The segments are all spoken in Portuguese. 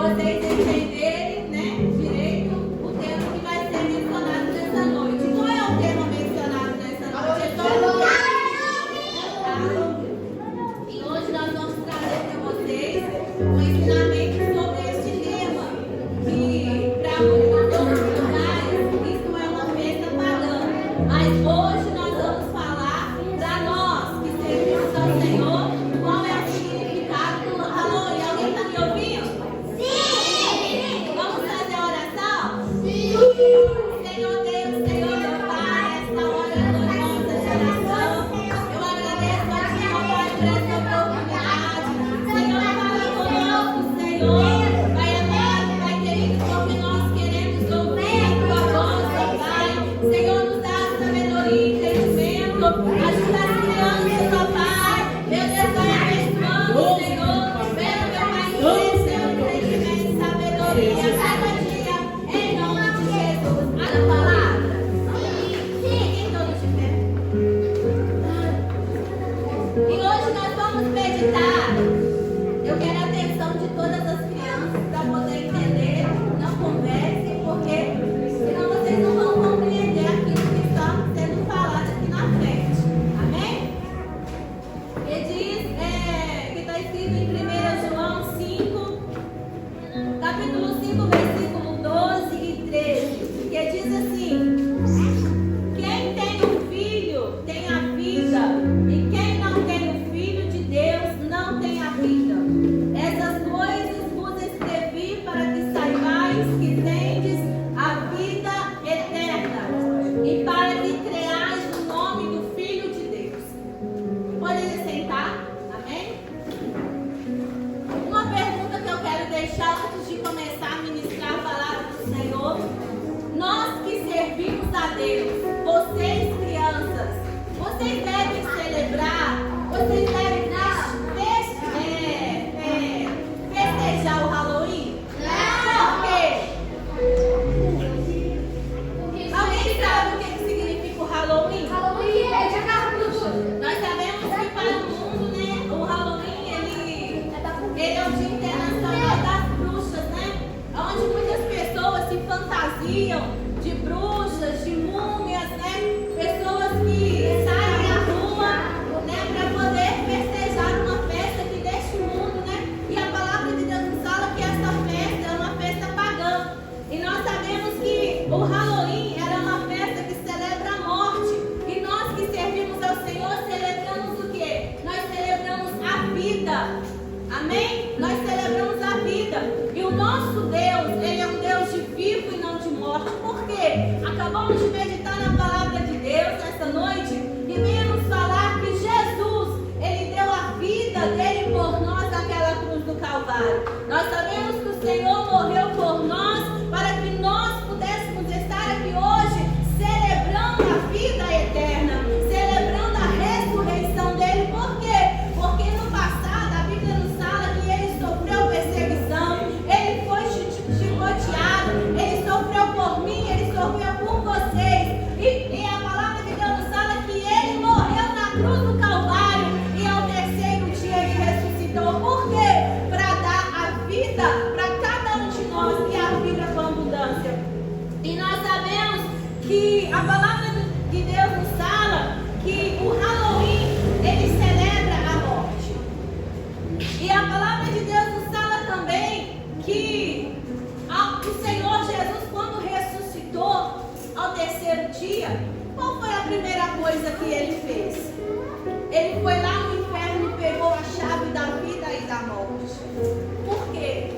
vocês entenderem, né, direito o tema que vai ser mencionado nessa noite. Qual é o tema mencionado nessa noite? É todo e hoje nós vamos trazer para vocês um ensinamento sobre este tema, que para muitos lugares isso é uma festa pagã, mas hoje nós vamos falar para nós que servimos ao Senhor. Qual é o significado do Halloween? Alguém está me ouvindo? Sim! Vamos fazer a oração? Sim! Senhor Deus, Senhor meu Pai, esta hora é gloriosa de oração. Eu agradeço a Ti, ó Pai, por essa oportunidade. Senhor, fala conosco, Senhor. Pai amado, Pai querido, porque nós queremos ouvir a Tua voz, ó Pai. Senhor, nos dá sabedoria e entendimento. Ajuda as crianças, ó Pai. Meu Deus, vai abençoando, Senhor. Venha, meu Pai, crescer o entendimento e sabedoria cada dia, em nome de Jesus. A palavra. Fiquem todos de pé. E hoje nós vamos meditar. Eu quero a atenção de todas as crianças para poder entender. Não conversem, porque senão vocês não vão compreender aquilo que está sendo falado aqui na frente. Amém? E diz, que está escrito em 1 João 5, capítulo 5, versículo 12 e 13, que diz assim: quem tem um filho tem a vida, e quem não tem o Filho de Deus não tem a vida. Essas coisas vos escrevi para que saibais que tendes a vida eterna, e para que creais no nome do Filho de Deus. Podem se sentar, amém? Uma pergunta que eu quero deixar antes de começar a ministrar a palavra do Senhor. Nós que servimos a Deus, vocês crianças, vocês devem celebrar, vocês devem festejar o Halloween? Por quê? Alguém sabe o que significa o Halloween? Halloween é dia das bruxas. Nós sabemos que para o mundo, né, o Halloween ele é o Dia Internacional das Bruxas, né? Onde muitas pessoas se fantasiam de bruxas, de múmias, né? Pessoas que saem à rua, né, para poder festejar uma festa aqui deste mundo, né? E a palavra de Deus nos fala que essa festa é uma festa pagã. E nós sabemos que o Halloween era uma festa que celebra a morte. E nós que servimos ao Senhor celebramos o quê? Nós celebramos a vida. Amém? Nós celebramos a vida. E o nosso Deus, Ele é um Deus de vivo e não de morte. Por quê? Acabamos de meditar na palavra de Deus nessa noite e veio nos falar que Jesus, Ele deu a vida dele por nós naquela cruz do Calvário. Nós sabemos que o Senhor morreu por nós para que nós pudéssemos estar aqui hoje celebrando a vida eterna, celebrando a ressurreição dele. Por quê? Porque no passado a Bíblia nos fala que ele sofreu perseguição, ele foi chicoteado, ele sofreu por mim, ele sofreu por vocês. E a palavra de Deus nos fala que ele morreu na cruz do Calvário e ao terceiro dia ele ressuscitou. Por quê? Para dar a vida para cada um de nós e a vida com abundância. E nós sabemos que a palavra de Deus nos fala que o Halloween ele celebra a morte. E a palavra de Deus nos fala também que o Senhor Jesus, quando ressuscitou ao terceiro dia, qual foi a primeira coisa que ele fez? Ele foi lá no inferno e pegou a chave da vida e da morte. Por quê?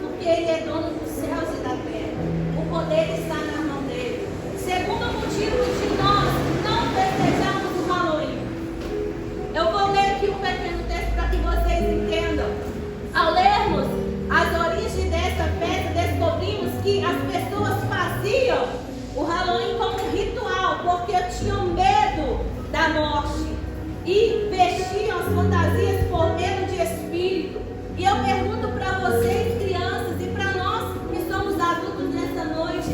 Porque ele é dono dos céus e da terra. O poder está na mão dele. Segundo motivo de nós não festejarmos o Halloween. Eu vou ler aqui um pequeno texto para que vocês entendam. Ao lermos as origens dessa festa, descobrimos que as pessoas faziam o Halloween como ritual, porque tinham medo da morte e vestiam as fantasias por medo de espírito. E eu pergunto para vocês, crianças, e para nós que somos adultos nessa noite: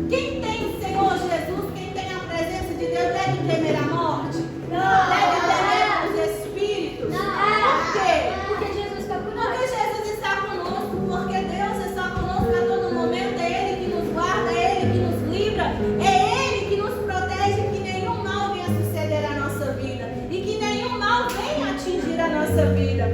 quem tem o Senhor Jesus, quem tem a presença de Deus, deve temer a morte? Não. Deve temer os espíritos? Não. Por quê? Porque Jesus está conosco. Porque Jesus está conosco, porque Deus nossa vida.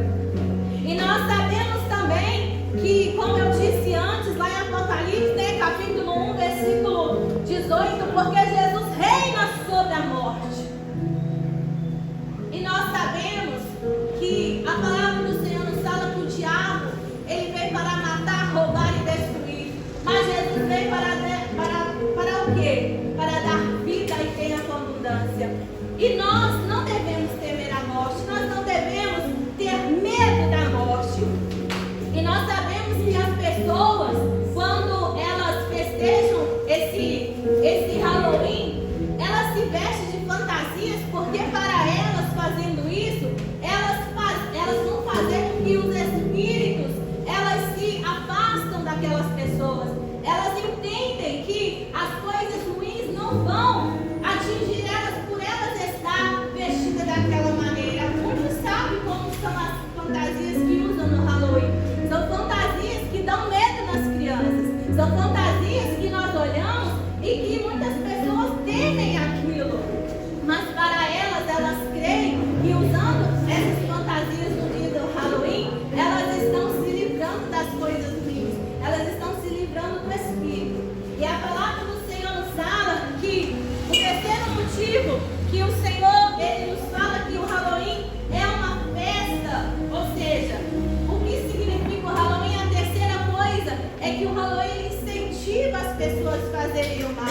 E nós sabemos também que, como eu disse antes, lá em Apocalipse, né, capítulo 1, versículo 18, porque Jesus reina sobre a morte. E nós sabemos que a palavra do Senhor nos fala que o diabo, ele veio para matar, roubar e destruir. Mas Jesus veio para o quê? Para dar vida e ter a abundância. E nós não devemos temer a morte, nós não devemos ter medo da morte. E nós sabemos que as pessoas, quando elas festejam esse Halloween, elas se vestem de fantasias, porque para elas, fazendo isso, elas vão fazer com que os espíritos, elas se afastam daquelas pessoas. Elas entendem que as coisas ruins não vão atingir elas por elas estar vestidas daquela maneira. Muitos sabem como são as fantasias que usam no Halloween. São fantasias que dão medo nas crianças. São fantasias que nós olhamos e que muitas pessoas temem aquilo. Mas para elas creem que usando essas fantasias no dia do Halloween, elas estão se livrando das coisas ruins. Elas estão se livrando do espírito. E a palavra do Senhor nos fala que o terceiro motivo que o Senhor, ele nos fala que o Halloween é uma festa. Ou seja, o que significa o Halloween? A terceira coisa é que o Halloween incentiva as pessoas a fazerem o mal.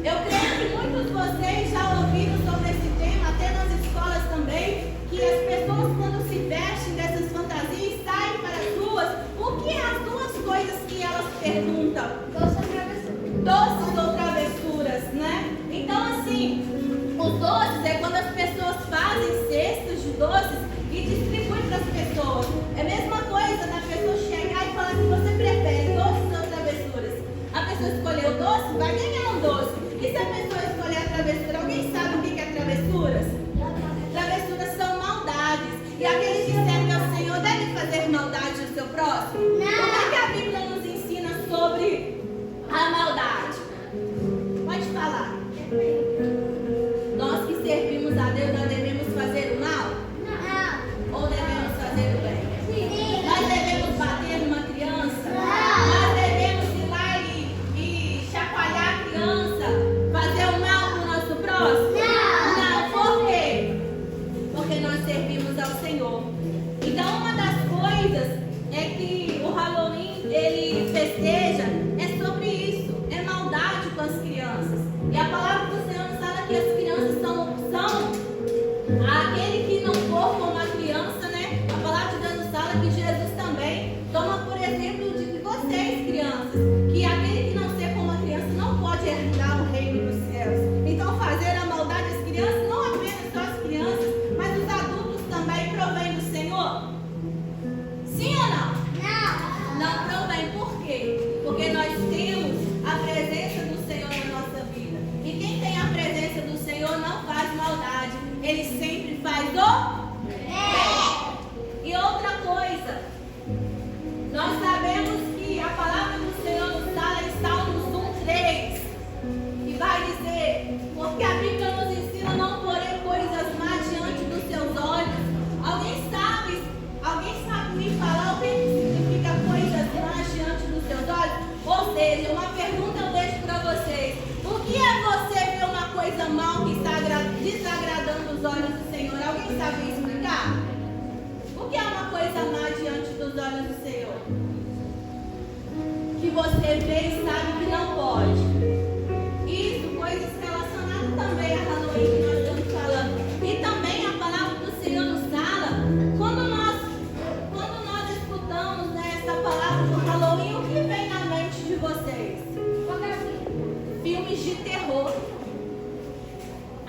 Eu creio que muitos de vocês já ouviram sobre esse tema, até nas escolas também, que as pessoas, quando se vestem dessas fantasias e saem para as ruas, o que é as duas coisas que elas perguntam? Doces ou travessuras, né? Então, assim, os doces é quando as pessoas fazem cestas de doces e distribuem para as pessoas. É a mesma coisa da pessoa chegar e falar que você prefere doces ou travessuras. A pessoa escolheu doce, vai ganhar um doce. E se a pessoa escolher a travessura, alguém sabe o que é travessuras? Travessuras são maldades. E aquele que serve ao Senhor deve fazer maldade ao seu próximo? Como é que a Bíblia nos ensina sobre a maldade? Pode falar. Nós que servimos a Deus, nós devemos fazer o mal? Não. Ou devemos fazer o bem? Sim. Nós devemos bater numa criança? Não. Nós devemos ir lá e chacoalhar a criança? Fazer o mal para o nosso próximo? Não. Não. Por quê? Porque nós servimos ao Senhor. Então, uma das coisas é que o Halloween, ele festeja, é sobre isso, é maldade com as crianças. E a palavra do Senhor nos fala que as crianças são aquele que não for como a criança, né? A palavra de Deus nos fala que Jesus também toma por exemplo de vocês, crianças, que aquele que não ser como a criança não pode herdar o reino dos céus. Então, fazer a maldade às crianças, não apenas só as crianças, mas os adultos também provém do Senhor? Sim ou não? Não. Não provém. Por quê? Porque nós temos a presença do Senhor na nossa vida. E quem tem a presença do Senhor não faz maldade. Ele sempre faz o bem. E outra coisa, nós sabemos que a palavra do Senhor nos fala em Salmos 1:3, e vai dizer: porque a Bíblia nos ensina não porém coisas más diante dos seus olhos. Alguém sabe me falar o que significa coisas más diante dos seus olhos? Ou seja, uma pergunta eu deixo para vocês: o que é você ver uma coisa mal que está desagradando os olhos do Senhor? Alguém sabe explicar? O que é uma coisa má diante dos olhos do Senhor? Que você vê e sabe que não pode. Isso, coisas relacionadas também a Halloween que nós estamos falando. E também a palavra do Senhor nos fala, quando nós escutamos, né, essa palavra do Halloween, o que vem na mente de vocês? Filmes de terror.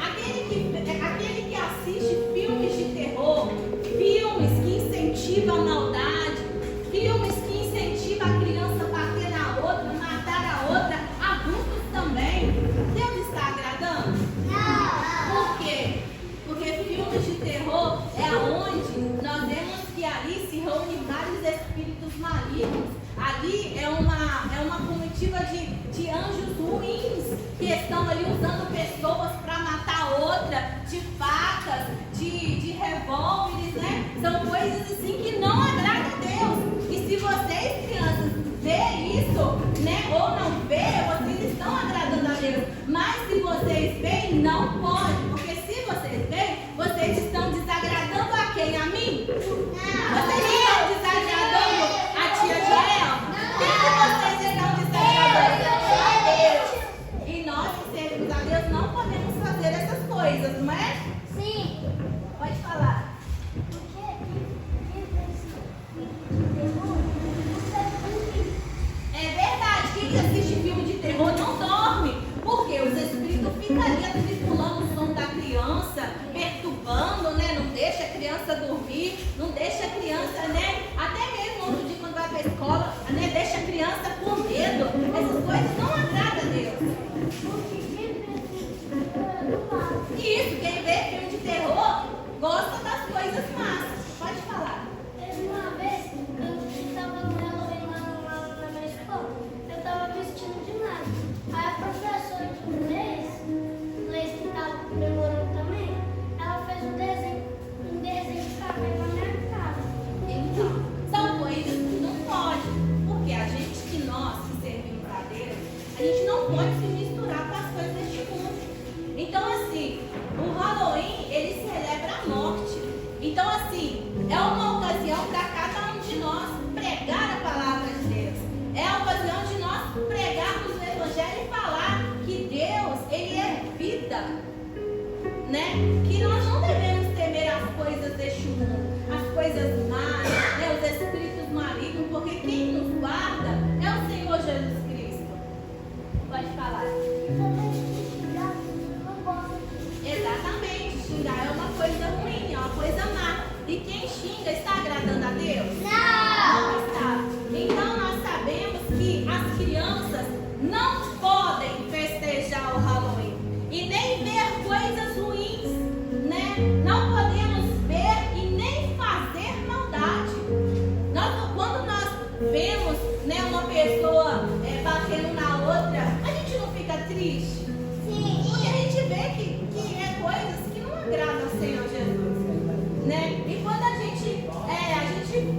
Aquele que assiste filmes de terror, filmes que incentivam a maldade, filmes que incentivam a criança a bater na outra, matar a outra, adultos também. Deus está agradando? Não. Por quê? Porque filmes de terror é onde nós vemos que ali se reúnem vários espíritos malignos. Ali é uma comitiva de anjos ruins que estão ali usando pessoas para matar outra, de facas, de revólveres, né? São guarda é o Senhor Jesus Cristo. Pode falar. Exatamente, xingar é uma coisa ruim, é uma coisa má. E quem xinga está agradando a Deus? Não está. Então nós sabemos que as crianças não podem festejar o Halloween e nem ver coisas ruins, né? Não podemos ver e nem fazer maldade. Quando nós vemos, né, uma pessoa batendo na outra, a gente não fica triste? Sim. Porque a gente vê que é coisas que não agradam ao Senhor Jesus, né? E quando a gente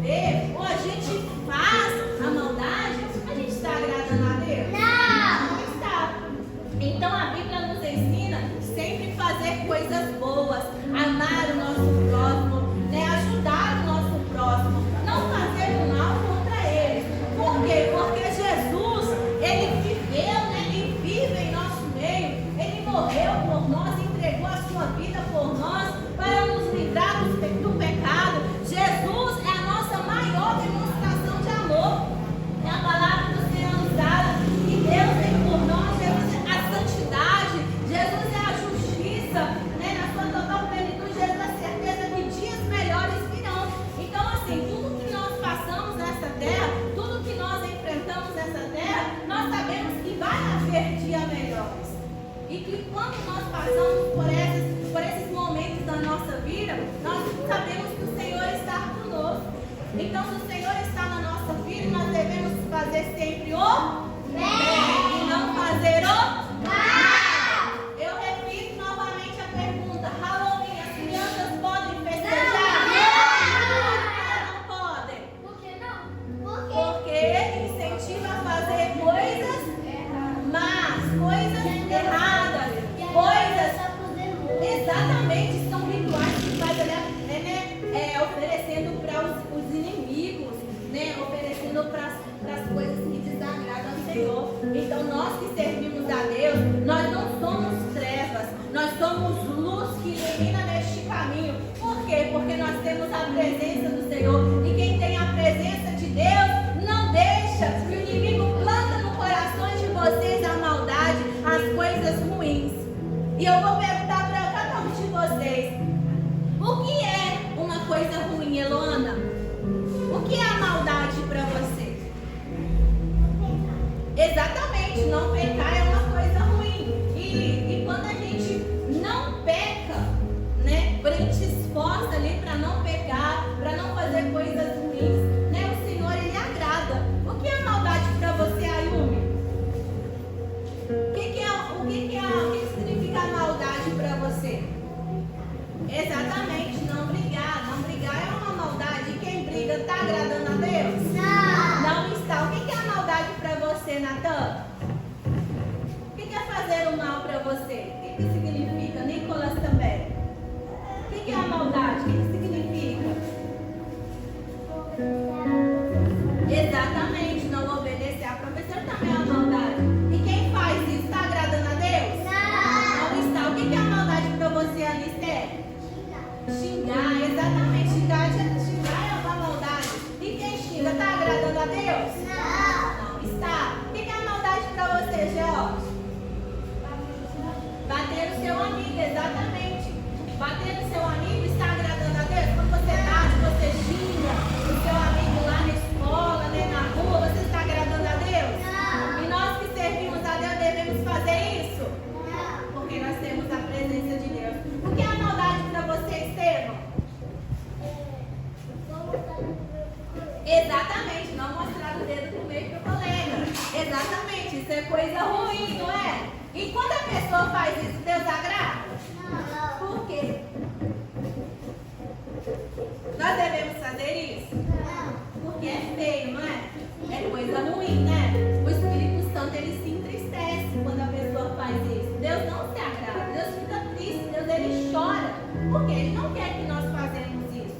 vê ou a gente faz a maldade, a gente está agradando a Deus? Não está. Então a Bíblia nos ensina sempre fazer coisas boas, amar o nosso próximo, né? Ajudar o nosso próximo, não fazer o mal contra ele. Por quê? Porque Jesus, ele viveu, né? Ele vive em nosso meio, ele morreu por nós, entregou a sua vida por nós para nos livrar do pecado. Jesus é a nossa maior demonstração de amor. É a palavra do Senhor nos fala que Deus vem por nós. Jesus é a santidade, Jesus é a justiça, né? Na sua total plenitude, Jesus é a certeza que dias melhores virão. Então, assim, tudo que nós passamos nessa terra, tudo que nós enfrentamos nessa terra, nós sabemos que vai haver dias melhores. E que quando nós passamos por esses momentos da nossa vida, nós sabemos que o Senhor está conosco. Então, se o Senhor está na nossa vida, nós devemos fazer sempre o bem e não fazer o mal. Eu repito novamente a pergunta: Halloween, as crianças podem festejar? Não podem. Por que não? Porque incentiva a fazer coisas más, coisas erradas, coisas. Exatamente, são rituais que faz oferecendo para os inimigos, né? Oferecendo para as coisas que desagradam ao Senhor. Então nós que servimos a Deus, nós não somos trevas, nós somos luz que ilumina neste caminho. Por quê? Porque nós temos a presença do Senhor. E quem tem a presença de Deus não deixa que o inimigo planta no coração de vocês a maldade, as coisas ruins. E eu vou perguntar para cada um de vocês: o que é uma coisa ruim, Eloana? O que é a maldade para você? Exatamente, não pecar é uma coisa ruim. E quando a gente não peca, né? Quando a gente se esforça ali para não pecar, para não fazer coisas ruins, né? O Senhor, ele agrada. O que é a maldade para você, Ayumi? O que significa a maldade para você? Exatamente, não brigar. Não brigar é uma maldade. E quem briga está agradando a Deus? Não está. O que é a maldade para você, Natan? O que é fazer o mal para você? O que significa? Nicolas também. O que é a maldade? O que significa? Exatamente, não obedecer a professora também é uma maldade. E quem faz isso está agradando a Deus? Não está. O que é a maldade para você, Anisté? Xingar, exatamente. Xingar é uma maldade. E quem xinga está agradando a Deus? Não está. O que é a maldade para você, George? Bater no seu amigo, exatamente. Bater no seu amigo está agradando a Deus? Quando você bate, você xinga o seu amigo lá na escola, né, na rua, você está agradando a Deus? E nós que servimos a Deus devemos fazer isso? Porque nós temos a presença de Deus. O que é a maldade para você, Estevam? Exatamente, não mostrar o dedo pro meio pro colega. Exatamente, isso é coisa ruim, não é? E quando a pessoa faz isso, Deus agrada? Por quê? Nós devemos fazer isso? Porque é feio, não é? É coisa ruim, né? O Espírito Santo, ele se entristece quando a pessoa faz isso. Deus não se agrada, Deus fica triste, Deus ele chora, porque ele não quer que nós façamos isso.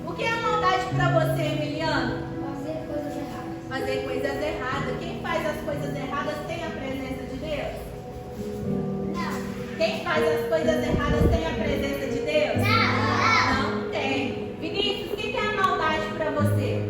O que é a maldade para você, Emiliano? Fazer coisas erradas. Fazer coisas erradas. Quem faz as coisas erradas tem a presença de Deus? Não. Quem faz as coisas erradas tem a presença de Deus? Não tem. Vinícius, o que é a maldade para você?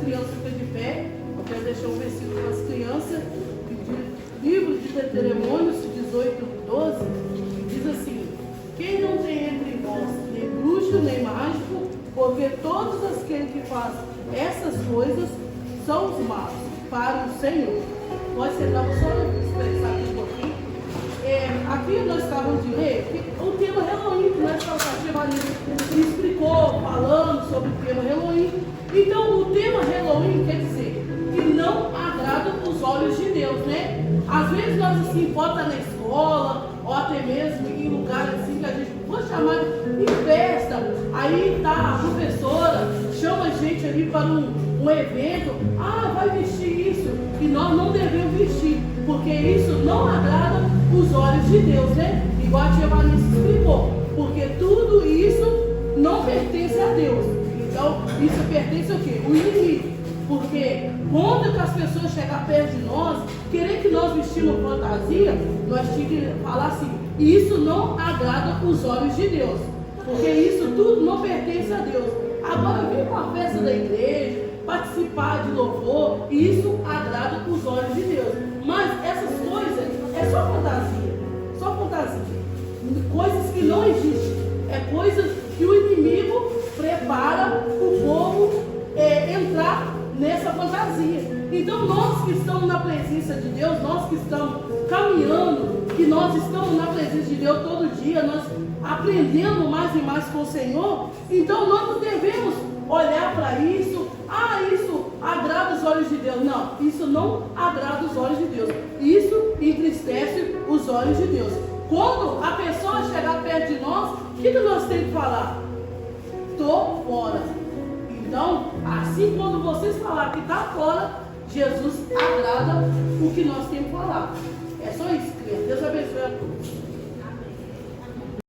crianças ficam de pé, eu quero deixar um versículo para as crianças, livro de Deuteronômio 18:12, que diz assim: quem não tem entre nós nem bruxo nem mágico, porque todos aqueles que fazem essas coisas são os maus para o Senhor. Pode ser, não, só expressar aqui um pouquinho. Aqui nós estávamos de ler o tema Halloween, que nós estávamos ele explicou, falando sobre o tema Halloween. Então, o tema Halloween quer dizer que não agrada os olhos de Deus, né? Às vezes nós assim, pode estar na escola, ou até mesmo em lugares assim que a gente pode chamar de festa. Aí tá a professora, chama a gente ali para um evento, vai vestir isso, e nós não devemos vestir, porque isso não agrada os olhos de Deus, né? Igual a tia Vanessa explicou, porque tudo isso não pertence a Deus. Então, isso pertence ao quê? O inimigo. Porque quando que as pessoas chegam perto de nós, querer que nós vestimos fantasia, nós tínhamos que falar assim, isso não agrada os olhos de Deus. Porque isso tudo não pertence a Deus. Agora vir com a festa da igreja, participar de louvor, isso agrada os olhos de Deus. Mas essas coisas é só fantasia. Só fantasia. Coisas que não existem. É coisas que o inimigo prepara para o povo entrar nessa fantasia. Então nós que estamos na presença de Deus, nós que estamos caminhando, que nós estamos na presença de Deus todo dia, nós aprendendo mais e mais com o Senhor, então nós não devemos olhar para isso, isso agrada os olhos de Deus. Não, isso não agrada os olhos de Deus. Isso entristece os olhos de Deus. Quando a pessoa chegar perto de nós, o que nós temos que falar? Estou fora. Então, assim quando vocês falar que está fora, Jesus agrada o que nós temos que falar. É só isso, criança. Deus abençoe a todos.